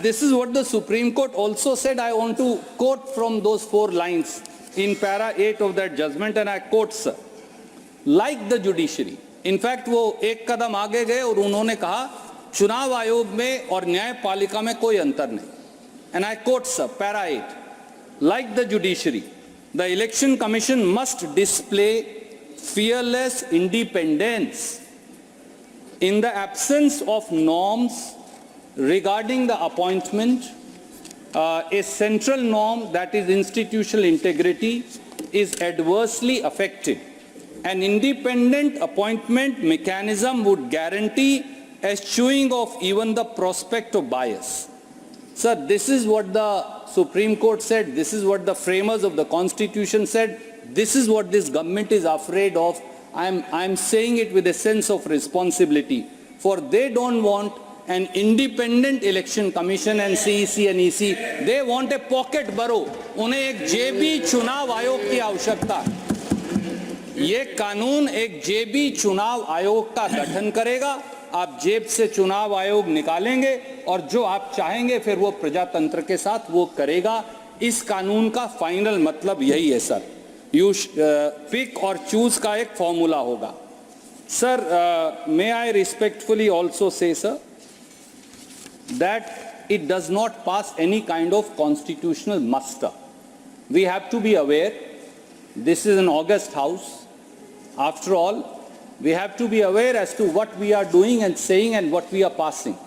This is what the Supreme Court also said. I want to quote from those 4 lines in para 8 of that judgment, and I quote, sir, like the judiciary. In fact, वो एक कदम आगे गए और उन्होंने कहा चुनाव आयोग में और न्यायपालिका में कोई अंतर नहीं. And I quote, sir, para 8, like the judiciary, the election commission must display fearless independence in the absence of norms regarding the appointment. A central norm, that is institutional integrity, is adversely affected. An independent appointment mechanism would guarantee eschewing of even the prospect of bias. Sir, this is what the Supreme Court said. This is what the framers of the Constitution said. This is what this government is afraid of. I'm saying it with a sense of responsibility. For they don't want an independent election commission and CEC and EC. They want a pocket borough. उन्हें एक जेबी चुनाव आयोग की आवश्यकता है. ये कानून एक जेबी चुनाव आयोग का गठन करेगा. आप जेब से चुनाव आयोग निकालेंगे और जो आप चाहेंगे फिर वो प्रजातंत्र के साथ वो करेगा. इस कानून का फाइनल मतलब यही है सर. यू पिक और चूज का एक फॉर्मूला होगा. Sir, may I respectfully also say sir that it does not pass any kind of constitutional muster. We have to be aware, this is an august house. After all, we have to be aware as to what we are doing and saying and what we are passing.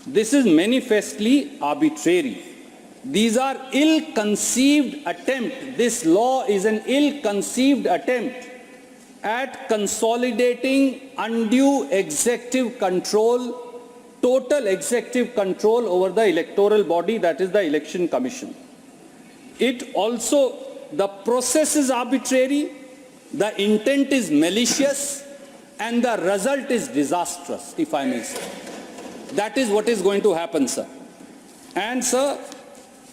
This is manifestly arbitrary. These are ill-conceived attempt. This law is an ill-conceived attempt at consolidating undue executive control, total executive control over the electoral body, that is the election commission. It also, the process is arbitrary, the intent is malicious, and the result is disastrous, if I may say. That is what is going to happen, sir. And sir,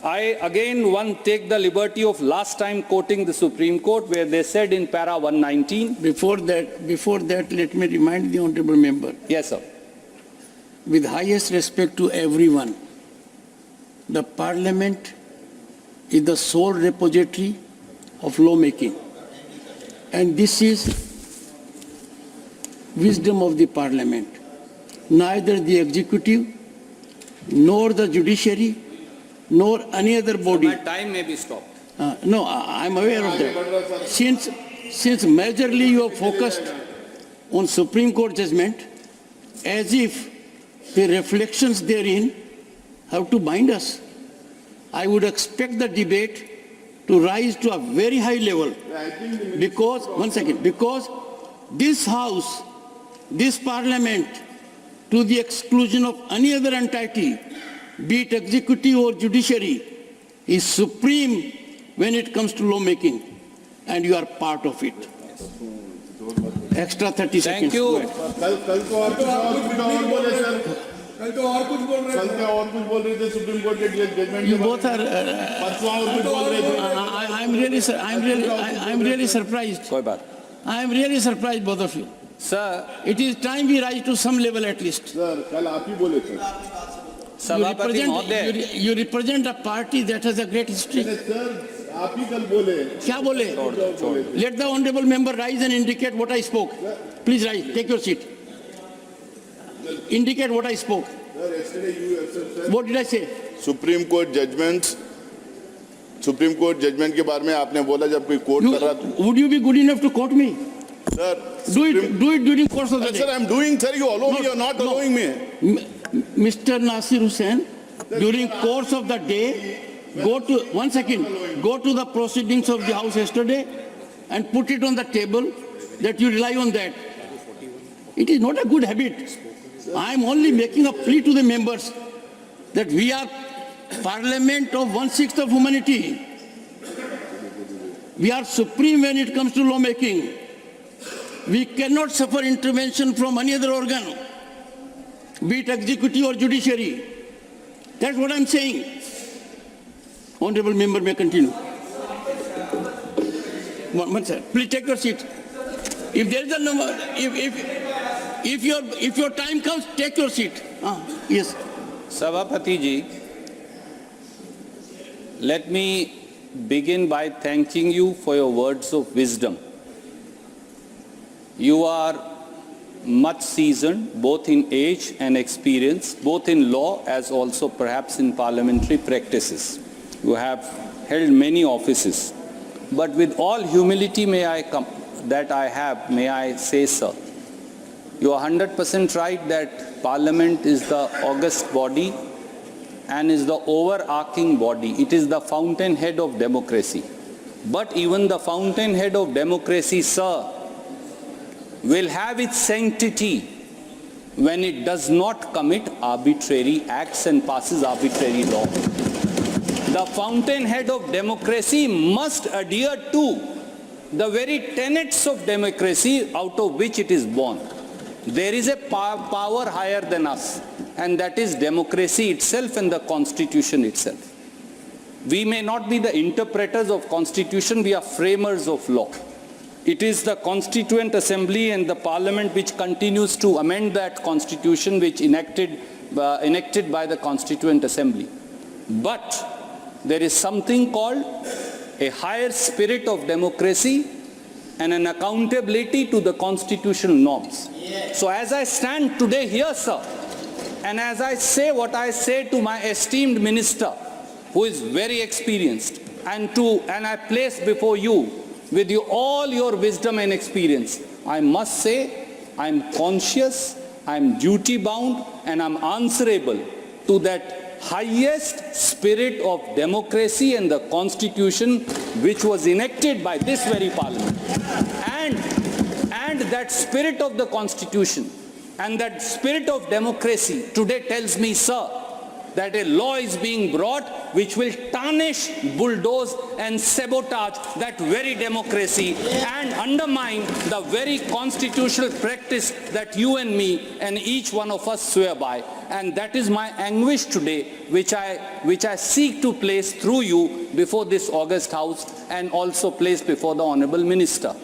I again take the liberty of last time quoting the Supreme Court where they said in para 119. Before that, let me remind the honorable member. Yes, sir. With highest respect to everyone, the Parliament is the sole repository of lawmaking. And this is wisdom of the Parliament. Neither the executive, nor the judiciary, nor any other body. So my time may be stopped. No, I'm aware of that. Since majorly you are focused on Supreme Court judgment, as if the reflections therein have to bind us. I would expect the debate to rise to a very high level because, because this House, this Parliament, to the exclusion of any other entity, be it executive or judiciary, is supreme when it comes to lawmaking, and you are part of it. Extra 30 seconds. Thank you. Supreme Court judgment. You both are. I'm really surprised. कोई बात. I'm really surprised, both of you. Sir, it is time we rise to some level at least. Sir, कल आप ही बोले थे. सभापति महोदय. You represent a party that has a great history. Sir, आप ही कल बोले. क्या बोले? Let the honorable member rise and indicate what I spoke. Please rise. Take your seat. Indicate what I spoke. Sir, yesterday you have said. What did I say? Supreme Court judgment के बारे में आपने बोला जब कोई court कर रहा था. Would you be good enough to quote me? Sir, do it during course of the day. Sir, I'm doing. Sir, you allow me. You're not allowing me. Mr. Nasir Hussain, during course of the day, go to the proceedings of the House yesterday and put it on the table that you rely on that. It is not a good habit. I am only making a plea to the members that we are Parliament of 1/6 of humanity. We are supreme when it comes to lawmaking. We cannot suffer intervention from any other organ, be it executive or judiciary. That's what I'm saying. Honorable member may continue. One sir, please take your seat. If there is a number, if your time comes, take your seat. Yes. सभापति जी, let me begin by thanking you for your words of wisdom. You are much seasoned, both in age and experience, both in law as also perhaps in parliamentary practices. You have held many offices. But with all humility may I say, sir, you are 100% right that Parliament is the august body and is the overarching body. It is the fountainhead of democracy. But even the fountainhead of democracy, sir, will have its sanctity when it does not commit arbitrary acts and passes arbitrary law. The fountainhead of democracy must adhere to the very tenets of democracy out of which it is born. There is a power higher than us, and that is democracy itself and the Constitution itself. We may not be the interpreters of Constitution, we are framers of law. It is the Constituent Assembly and the Parliament which continues to amend that Constitution which enacted by the Constituent Assembly. But there is something called a higher spirit of democracy and an accountability to the constitutional norms. So as I stand today here, sir, and as I say what I say to my esteemed minister, who is very experienced, and I place before you, with you all your wisdom and experience, I must say I am conscious, I am duty bound, and I am answerable to that highest spirit of democracy and the Constitution which was enacted by this very Parliament. And that spirit of the Constitution and that spirit of democracy today tells me, sir, that a law is being brought which will tarnish, bulldoze and sabotage that very democracy and undermine the very constitutional practice that you and me and each one of us swear by. And that is my anguish today, which I seek to place through you before this august house and also place before the Honorable Minister.